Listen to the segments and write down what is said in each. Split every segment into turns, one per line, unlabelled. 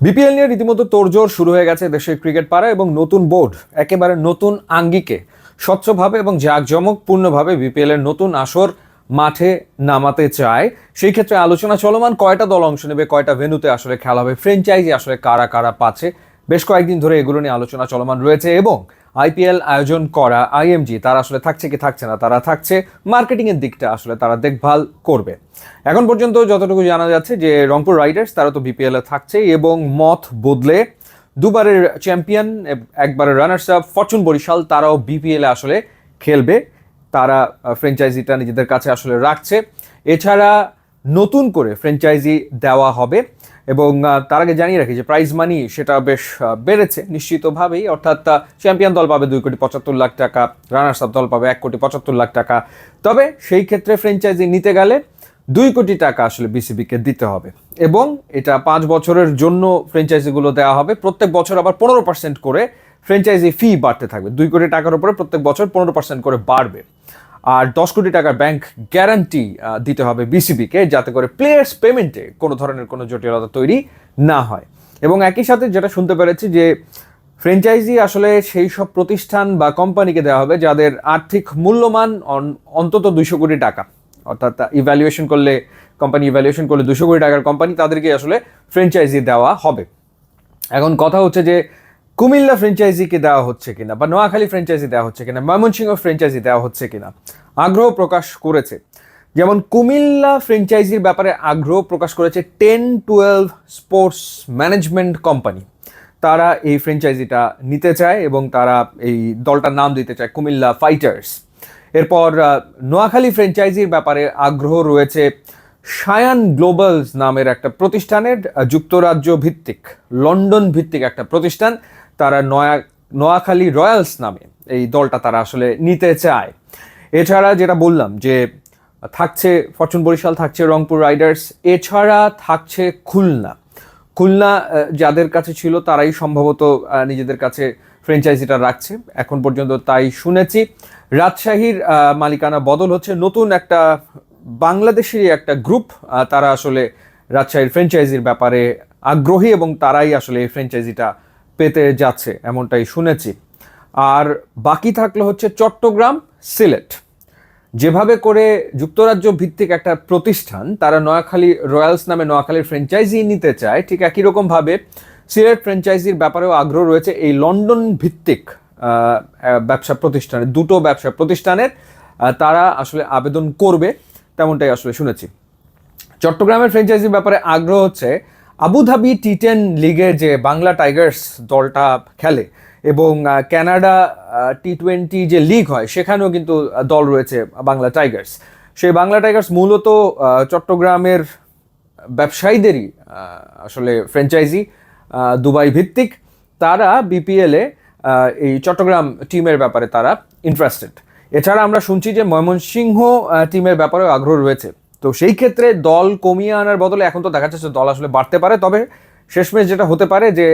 BPL নিয়ে রীতিমতো তোড়জোড় শুরু হয়ে গেছে দেশের ক্রিকেট পাড়া এবং নতুন বোর্ড একেবারে নতুন আঙ্গিকে স্বচ্ছভাবে এবং জাঁকজমকপূর্ণভাবে বিপিএল এর নতুন আসর মাঠে নামাতে চায়। সেই ক্ষেত্রে আলোচনা চলমান, কয়টা দল অংশ নেবে, কয়টা ভেন্যুতে আসলে খেলা হবে, ফ্র্যাঞ্চাইজি আসলে কারা কারা পাচ্ছে, বেশ কয়েকদিন ধরে এগুলো নিয়ে আলোচনা চলমান রয়েছে। এবং আইপিএল আয়োজন করা আইএমজি তারা আসলে থাকছে কি থাকছে না, তারা থাকছে, মার্কেটিংয়ের দিকটা আসলে তারা দেখভাল করবে। এখন পর্যন্ত যতটুকু জানা যাচ্ছে যে রংপুর রাইডার্স তারা তো বিপিএল এ থাকছেই এবং মত বদলে দুবারের চ্যাম্পিয়ন, একবারের রানার্স আপ ফরচুন বরিশাল তারাও বিপিএল এ আসলে খেলবে। তারা ফ্র্যাঞ্চাইজিটা নিজেদের কাছে আসলে রাখছে। এছাড়া নতুন করে ফ্র্যাঞ্চাইজি দেওয়া হবে এবং তার আগে জানিয়ে রাখি যে প্রাইজ মানি সেটা বেশ বেড়েছে নিশ্চিতভাবেই, অর্থাৎ চ্যাম্পিয়ন দল পাবে 2,75,00,000 টাকা, রানার্স আপ দল পাবে 1,75,00,000 টাকা। তবে সেই ক্ষেত্রে ফ্র্যাঞ্চাইজি নিতে গেলে 2 কোটি টাকা আসলে বিসিবিকে দিতে হবে এবং এটা 5 বছরের জন্য ফ্র্যাঞ্চাইজিগুলো দেওয়া হবে। প্রত্যেক বছর আবার 15% করে ফ্র্যাঞ্চাইজি ফি বাড়তে থাকবে। 2 কোটি টাকার উপরে প্রত্যেক বছর 15% করে বাড়বে। আর 10 কোটি টাকার ব্যাংক গ্যারান্টি দিতে হবে বিসিবিকে, যাতে করে প্লেয়ার্স পেমেন্টে কোনো ধরনের কোনো জটিলতা তৈরি না হয়। এবং একই সাথে যেটা শুনতে পেরেছি যে ফ্র্যাঞ্চাইজি আসলে সেই সব প্রতিষ্ঠান বা কোম্পানিকে দেওয়া হবে যাদের আর্থিক মূল্যমান অন্তত 200 কোটি টাকা, অর্থাৎ কোম্পানি ইভ্যালুয়েশন করলে 200 কোটি টাকার কোম্পানি, তাদেরকে আসলে ফ্র্যাঞ্চাইজি দেওয়া হবে। এখন কথা হচ্ছে যে কুমিল্লা ফ্র্যাঞ্চাইজিকে দেওয়া হচ্ছে কিনা, বা নোয়াখালী ফ্র্যাঞ্চাইজি দেওয়া হচ্ছে কিনা, ময়মনসিংহ ফ্র্যাঞ্চাইজি দেওয়া হচ্ছে কিনা, আগ্রহ প্রকাশ করেছে। যেমন কুমিল্লা ফ্র্যাঞ্চাইজির ব্যাপারে আগ্রহ প্রকাশ করেছে 10-12 স্পোর্টস ম্যানেজমেন্ট কোম্পানি। তারা এই ফ্র্যাঞ্চাইজিটা নিতে চায় এবং তারা এই দলটার নাম দিতে চায় কুমিল্লা ফাইটার্স। এরপর নোয়াখালী ফ্র্যাঞ্চাইজির ব্যাপারে আগ্রহ রয়েছে সায়ান গ্লোবালস নামের একটা প্রতিষ্ঠানের, যুক্তরাজ্য ভিত্তিক, লন্ডন ভিত্তিক একটা প্রতিষ্ঠান। তারা নোয়াখালী রয়্যালস নামে এই দলটা তারা আসলে নিতে চায়। এছাড়া যেটা বললাম যে থাকছে ফরচুন বরিশাল, থাকছে রংপুর রাইডার্স, এছাড়া থাকছে খুলনা যাদের কাছে ছিল তারাই সম্ভবত নিজেদের কাছে ফ্র্যাঞ্চাইজিটা রাখছে এখন পর্যন্ত, তাই শুনেছি। রাজশাহীর মালিকানা বদল হচ্ছে, নতুন একটা বাংলাদেশেরই একটা গ্রুপ তারা আসলে রাজশাহীর ফ্র্যাঞ্চাইজির ব্যাপারে আগ্রহী এবং তারাই আসলে এই ফ্র্যাঞ্চাইজিটা পেতে যাচ্ছে এমনটাই শুনেছি। আর বাকি থাকলো হচ্ছে চট্টগ্রাম, সিলেট। যেভাবে করে যুক্তরাজ্য ভিত্তিক একটা প্রতিষ্ঠান তারা নোয়াখালী রয়্যালস নামে নোয়াখালীর ফ্র্যাঞ্চাইজি নিতে চায়, ঠিক একই রকমভাবে সিলেট ফ্র্যাঞ্চাইজির ব্যাপারেও আগ্রহ রয়েছে এই লন্ডন ভিত্তিক ব্যবসা প্রতিষ্ঠানের, দুটো ব্যবসা প্রতিষ্ঠানের। তারা আসলে আবেদন করবে তেমনটাই আসলে শুনেছি। চট্টগ্রামের ফ্র্যাঞ্চাইজির ব্যাপারে আগ্রহ হচ্ছে আবুধাবি T10 লিগে যে বাংলা টাইগার্স দলটা খেলে এবং কানাডা T20 যে লিগ হয় সেখানেও কিন্তু দল রয়েছে বাংলা টাইগার্স। সেই বাংলা টাইগার্স মূলত চট্টগ্রামের ব্যবসায়ীদেরই আসলে ফ্র্যাঞ্চাইজি, দুবাই ভিত্তিক। তারা বিপিএলে এই চট্টগ্রাম টিমের ব্যাপারে তারা ইন্টারেস্টেড। এছাড়া আমরা শুনছি যে ময়মনসিংহ টিমের ব্যাপারেও আগ্রহ রয়েছে। তো সেই ক্ষেত্রে দল কমিয়ে আনার বদলে এখন তো দেখা যাচ্ছে দল আসলে বাড়তে পারে। তবে শেষমেশ যেটা হতে পারে যে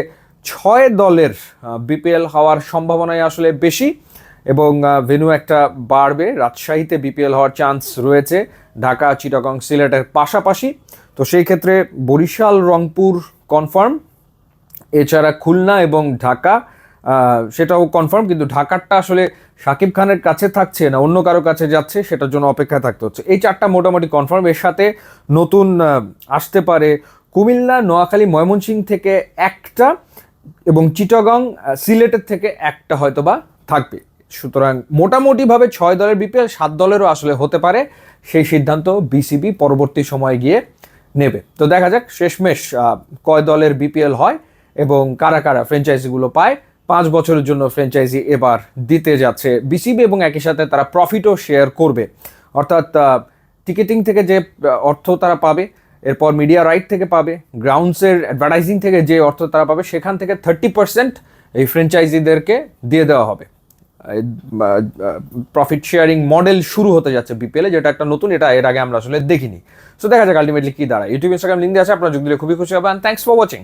6 দলের বিপিএল হওয়ার সম্ভাবনাই আসলে বেশি এবং ভেন্যু একটা বাড়বে। রাজশাহীতে বিপিএল হওয়ার চান্স রয়েছে, ঢাকা, চিটাগং, সিলেটের পাশাপাশি। তো সেই ক্ষেত্রে বরিশাল, রংপুর কনফার্ম। এছাড়া খুলনা এবং ঢাকা সেটাও কনফার্ম, কিন্তু ঢাকারটা আসলে শাকিব খানের কাছে থাকছে না অন্য কারো কাছে যাচ্ছে, সেটার জন্য অপেক্ষা থাকতে হচ্ছে। এই 4টা মোটামুটি কনফার্ম। এর সাথে নতুন আসতে পারে কুমিল্লা, নোয়াখালী, ময়মনসিংহ থেকে একটা এবং চিটাগং, সিলেটের থেকে একটা হয়তোবা থাকবে। সুতরাং মোটামুটিভাবে 6 দলের বিপিএল, 7 দলেরও আসলে হতে পারে। সেই সিদ্ধান্ত বিসিবি পরবর্তী সময়ে গিয়ে নেবে। তো দেখা যাক শেষমেশ কয় দলের বিপিএল হয় এবং কারা কারা ফ্র্যাঞ্চাইজিগুলো পায়। 5 বছরের জন্য ফ্র্যাঞ্চাইজি এবার দিতে যাচ্ছে বিসিবি এবং একই সাথে তারা প্রফিটও শেয়ার করবে। অর্থাৎ টিকেটিং থেকে যে অর্থ তারা পাবে, এরপর মিডিয়া রাইট থেকে পাবে, গ্রাউন্ডসের অ্যাডভার্টাইজিং থেকে যে অর্থ তারা পাবে, সেখান থেকে 30% এই ফ্র্যাঞ্চাইজিদেরকে দিয়ে দেওয়া হবে। প্রফিট শেয়ারিং মডেল শুরু হতে যাচ্ছে বিপিএলে, যেটা একটা নতুন, এটা এর আগে আমরা আসলে দেখিনি। সো দেখা যাক আলটিমেটলি কি দাঁড়ায়। ইউটিউব, ইনস্টাগ্রাম লিঙ্ক দিয়ে আছে, আপনারা যোগ দিলে খুবই খুশি হবেন। Thanks for watching.